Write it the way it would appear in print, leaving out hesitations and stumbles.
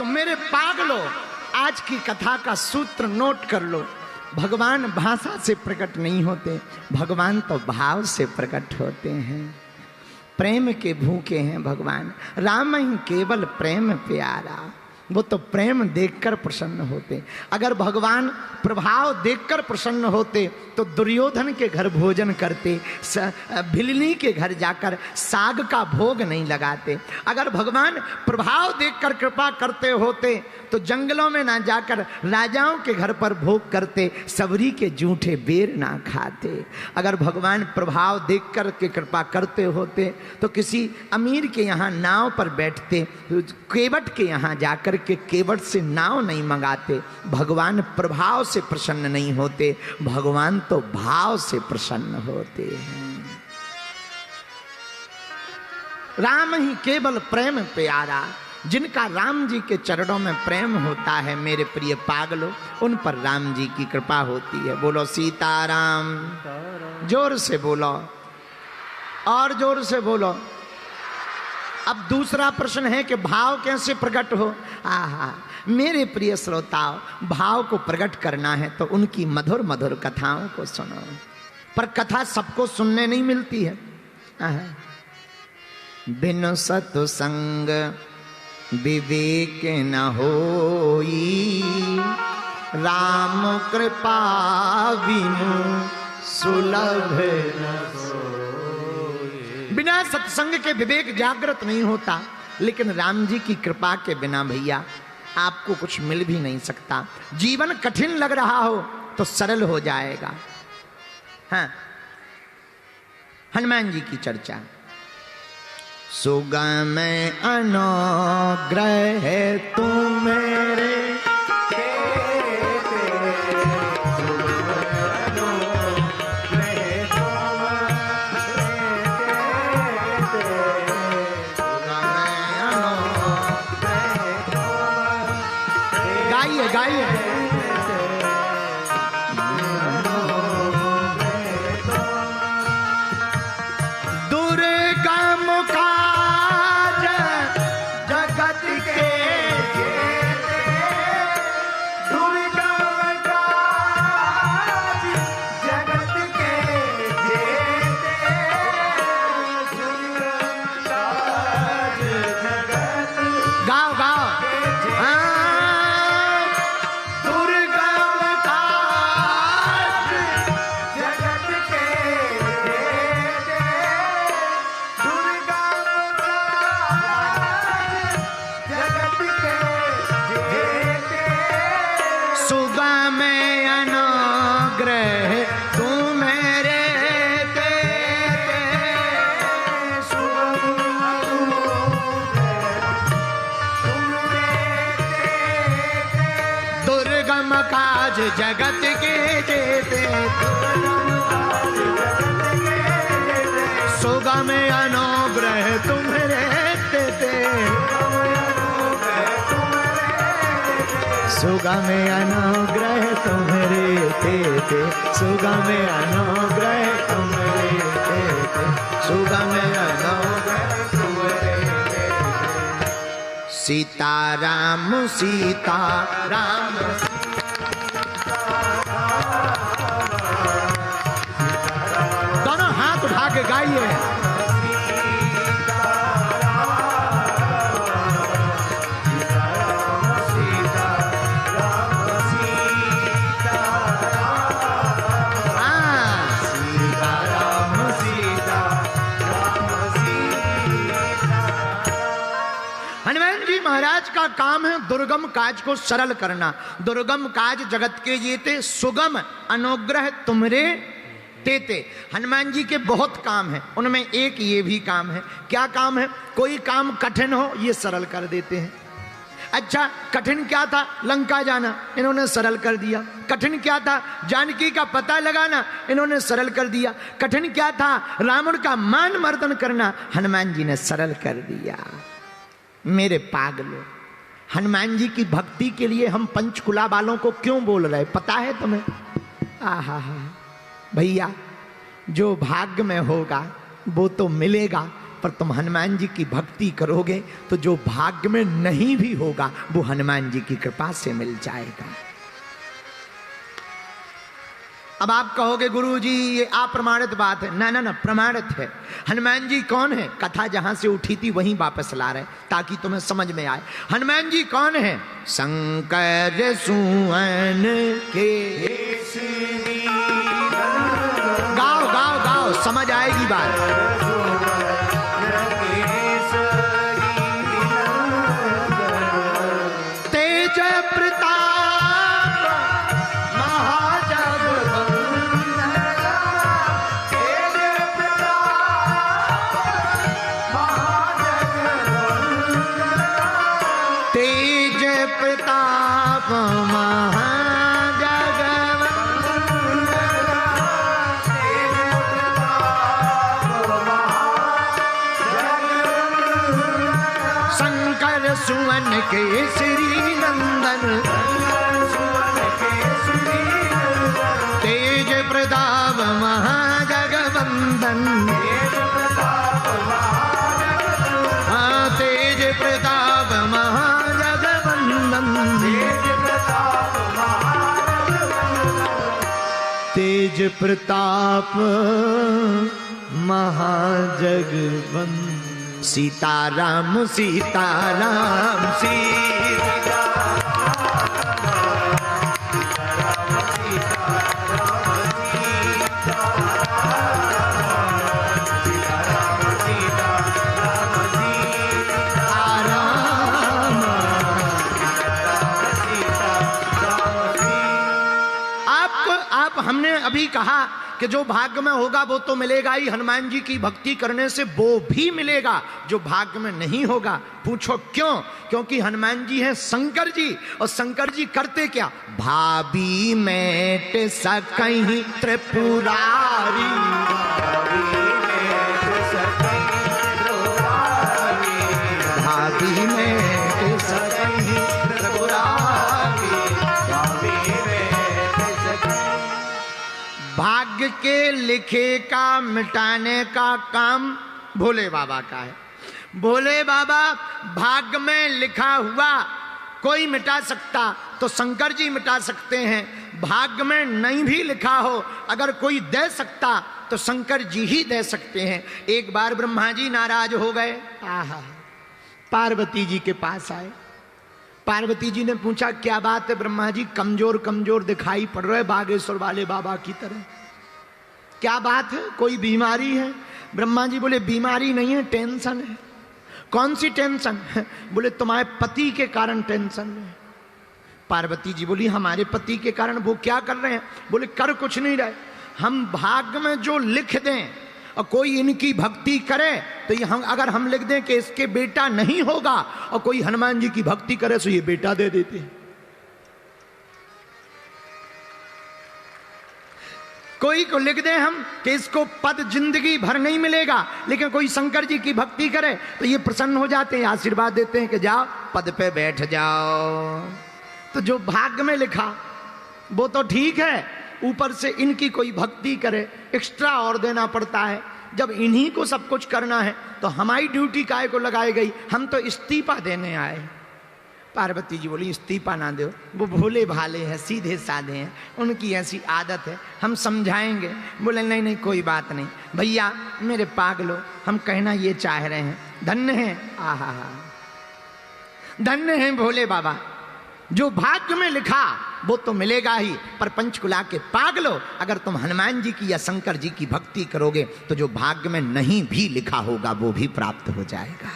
तो मेरे पागलो, आज की कथा का सूत्र नोट कर लो। भगवान भाषा से प्रकट नहीं होते, भगवान तो भाव से प्रकट होते हैं। प्रेम के भूखे हैं भगवान, राम ही केवल प्रेम प्यारा। वो तो प्रेम देखकर प्रसन्न होते। अगर भगवान प्रभाव देखकर प्रसन्न होते तो दुर्योधन के घर भोजन करते, भिलनी के घर जाकर साग का भोग नहीं लगाते। अगर भगवान प्रभाव देखकर कृपा करते होते तो जंगलों में ना जाकर राजाओं के घर पर भोग करते, सबरी के जूठे बेर ना खाते। अगर भगवान प्रभाव देखकर के कृपा करते होते तो किसी अमीर के यहाँ नाव पर बैठते, केवट के यहाँ जाकर के केवट से नाव नहीं मंगाते। भगवान प्रभाव से प्रसन्न नहीं होते, भगवान तो भाव से प्रसन्न होते हैं। राम ही केवल प्रेम प्यारा। जिनका राम जी के चरणों में प्रेम होता है मेरे प्रिय पागलों, उन पर राम जी की कृपा होती है। बोलो सीताराम, जोर से बोलो और जोर से बोलो। अब दूसरा प्रश्न है कि भाव कैसे प्रकट हो। आहा, मेरे प्रिय श्रोताओं, भाव को प्रकट करना है तो उनकी मधुर मधुर कथाओं को सुनो। पर कथा सबको सुनने नहीं मिलती है। बिनु सत्संग विवेक न होई, राम कृपा बिनु सुलभ न सोई। बिना सत्संग के विवेक जागृत नहीं होता, लेकिन राम जी की कृपा के बिना भैया आपको कुछ मिल भी नहीं सकता। जीवन कठिन लग रहा हो तो सरल हो जाएगा। हाँ, हनुमान जी की चर्चा। सुगम अनुग्रह तुम मेरे, गाइए गाइए। दुर्गम काज जगत के जेते, दुर्गम काज जगत के जेते, दुर्गम काज जगत। गाओ गाओ। काज जगत के जेते, सुगम अनुग्रह तुम्हारे देते, सुगम अनुग्रह तुम्हारे देते, सुगम अनुग्रह तुम्हारे देते, सुगम अनुग्रह तुम्हारे देते। सीताराम सीताराम, दोनों हाथ उठा के गाइए। हनुमान जी महाराज का काम है दुर्गम काज को सरल करना। दुर्गम काज जगत के जेते, सुगम अनुग्रह तुमरे तेते। हनुमान जी के बहुत काम हैं, उनमें एक ये भी काम है। क्या काम है? कोई काम कठिन हो ये सरल कर देते हैं। अच्छा, कठिन क्या था? लंका जाना, इन्होंने सरल कर दिया। कठिन क्या था? जानकी का पता लगाना, इन्होंने सरल कर दिया। कठिन क्या था? रावण का मान मर्दन करना, हनुमान जी ने सरल कर दिया। मेरे पागलों, हनुमान जी की भक्ति के लिए हम पंचकुला वालों को क्यों बोल रहे पता है तुम्हें? आहा हा भैया, जो भाग्य में होगा वो तो मिलेगा, पर तुम हनुमान जी की भक्ति करोगे तो जो भाग्य में नहीं भी होगा वो हनुमान जी की कृपा से मिल जाएगा। अब आप कहोगे गुरुजी ये अप्रमाणित बात है। ना ना ना, प्रमाणित है। हनुमान जी कौन है? कथा जहां से उठी थी वहीं वापस ला रहे ताकि तुम्हें समझ में आए। हनुमान जी कौन है? शंकर सुवन केसरी। गाओ गाओ गाओ, समझ आएगी बात। तेज प्रताप सुवन केसरी नंदन, तेज प्रताप महाजगवंदन। हाँ, तेज प्रताप महाजगवंदन। तेज प्रताप महाजगवंदन। सीताराम सीताराम सीताराम, आप हमने अभी कहा कि जो भाग्य में होगा वो तो मिलेगा ही। हनुमान जी की भक्ति करने से वो भी मिलेगा जो भाग्य में नहीं होगा। पूछो क्यों? क्योंकि हनुमान जी हैं शंकर जी, और शंकर जी करते क्या? भाभी मेट सकहीं त्रिपुरारी, भाभी मेट सकहीं त्रिपुरारी। भाग्य के लिखे का मिटाने का काम भोले बाबा का है। भोले बाबा भाग्य में लिखा हुआ कोई मिटा सकता तो शंकर जी मिटा सकते हैं। भाग्य में नहीं भी लिखा हो अगर कोई दे सकता तो शंकर जी ही दे सकते हैं। एक बार ब्रह्मा जी नाराज हो गए, आहा, पार्वती जी के पास आए। पार्वती जी ने पूछा क्या बात है ब्रह्मा जी, कमजोर कमजोर दिखाई पड़ रहे बागेश्वर वाले बाबा की तरह, क्या बात है, कोई बीमारी है? ब्रह्मा जी बोले बीमारी नहीं है, टेंशन है। कौन सी टेंशन? बोले तुम्हारे पति के कारण टेंशन है। पार्वती जी बोली हमारे पति के कारण? वो क्या कर रहे हैं? बोले कर कुछ नहीं रहे, हम भाग्य में जो लिख दें और कोई इनकी भक्ति करे तो ये अगर हम लिख दें कि इसके बेटा नहीं होगा और कोई हनुमान जी की भक्ति करे तो ये बेटा दे देते हैं। कोई को लिख दें हम कि इसको पद जिंदगी भर नहीं मिलेगा, लेकिन कोई शंकर जी की भक्ति करे तो ये प्रसन्न हो जाते हैं, आशीर्वाद देते हैं कि जाओ पद पे बैठ जाओ। तो जो भाग्य में लिखा वो तो ठीक है, ऊपर से इनकी कोई भक्ति करे एक्स्ट्रा और देना पड़ता है। जब इन्हीं को सब कुछ करना है तो हमारी ड्यूटी काहे को लगाई गई? हम तो इस्तीफा देने आए। पार्वती जी बोली इस्तीफा ना दो, वो भोले भाले हैं, सीधे साधे हैं, उनकी ऐसी आदत है, हम समझाएंगे। बोले नहीं नहीं कोई बात नहीं भैया, मेरे पागलो, हम कहना ये चाह रहे हैं, धन्य है, आहा हा, धन्य है भोले बाबा, जो भाग्य में लिखा वो तो मिलेगा ही। पर पंचकुला के पागलो, अगर तुम हनुमान जी की या शंकर जी की भक्ति करोगे तो जो भाग्य में नहीं भी लिखा होगा वो भी प्राप्त हो जाएगा।